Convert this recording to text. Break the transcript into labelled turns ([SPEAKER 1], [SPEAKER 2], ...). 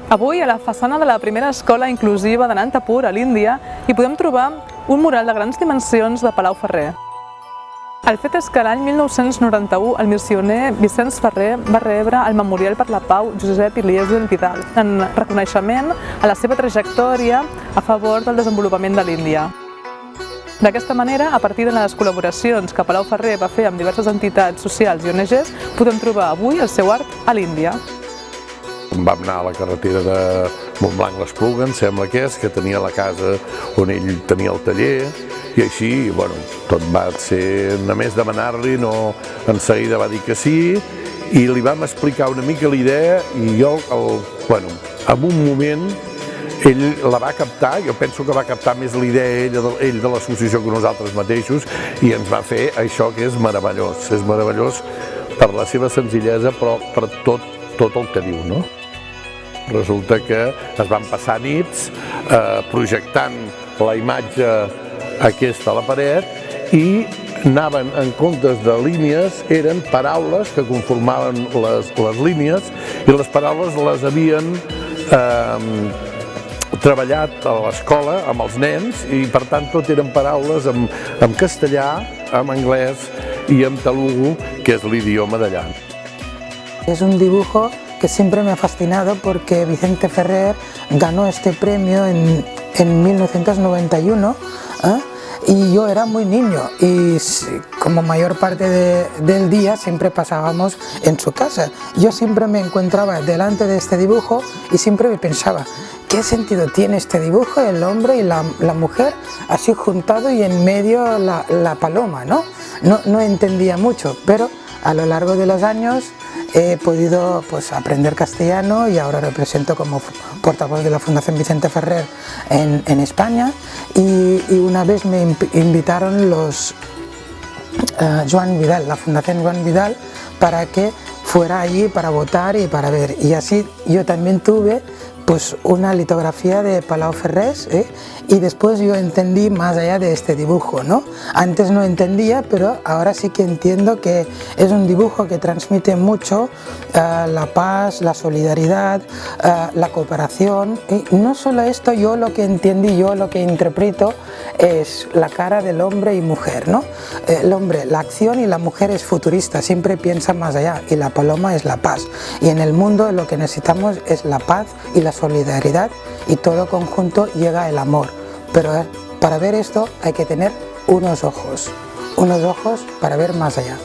[SPEAKER 1] Avui, a la façana de la primera escola inclusiva de Nantapur, a l'Índia, hi podem trobar un mural de grans dimensions de Palau Ferrer. El fet és que l'any 1991 el missioner Vicenç Ferrer va rebre el Memorial per la Pau Josep Eliezer Vidal, en reconeixement a la seva trajectòria a favor del desenvolupament de l'Índia. D'aquesta manera, a partir de les col·laboracions que Palau Ferrer va fer amb diverses entitats socials i ONGs, podem trobar avui el seu art a l'Índia.
[SPEAKER 2] Vam anar a la carretera de Montblanc-l'Espluga, em sembla que tenia la casa on ell tenia el taller, i així, bueno, tot va ser, només demanar-li, no, en seguida va dir que sí, i li vam explicar una mica la idea, i jo, en un moment, ell la va captar, jo penso que va captar més la idea ell de l'associació que nosaltres mateixos, i ens va fer això que és meravellós per la seva senzillesa, però per tot el que diu, no? Resulta que es van passar nits projectant la imatge aquesta a la paret i anaven, en comptes de línies, eren paraules que conformaven les línies, i les paraules les havien treballat a l'escola amb els nens, i per tant tot eren paraules en castellà, en anglès i en telugu, que és l'idioma d'allà.
[SPEAKER 3] Es un dibujo que siempre me ha fascinado porque Vicente Ferrer ganó este premio en 1991, y yo era muy niño y como mayor parte del día siempre pasábamos en su casa. Yo siempre me encontraba delante de este dibujo y siempre me pensaba, ¿qué sentido tiene este dibujo? El hombre y la mujer así juntado y en medio la paloma, ¿no? No entendía mucho, pero a lo largo de los años he podido aprender castellano y ahora represento como portavoz de la Fundación Vicente Ferrer en España, y una vez me invitaron los Joan Vidal, la Fundación Joan Vidal, para que fuera allí para votar y para ver, y así yo también tuve una litografía de Palau Ferrer, y después yo entendí más allá de este dibujo, ¿no? Antes no entendía, pero ahora sí que entiendo que es un dibujo que transmite mucho la paz, la solidaridad, la cooperación, y no solo esto, yo lo que entendí, yo lo que interpreto es la cara del hombre y mujer, ¿no? El hombre, la acción, y la mujer es futurista, siempre piensa más allá, y la paloma es la paz, y en el mundo lo que necesitamos es la paz y la solidaridad, y todo conjunto llega el amor, pero para ver esto hay que tener unos ojos para ver más allá.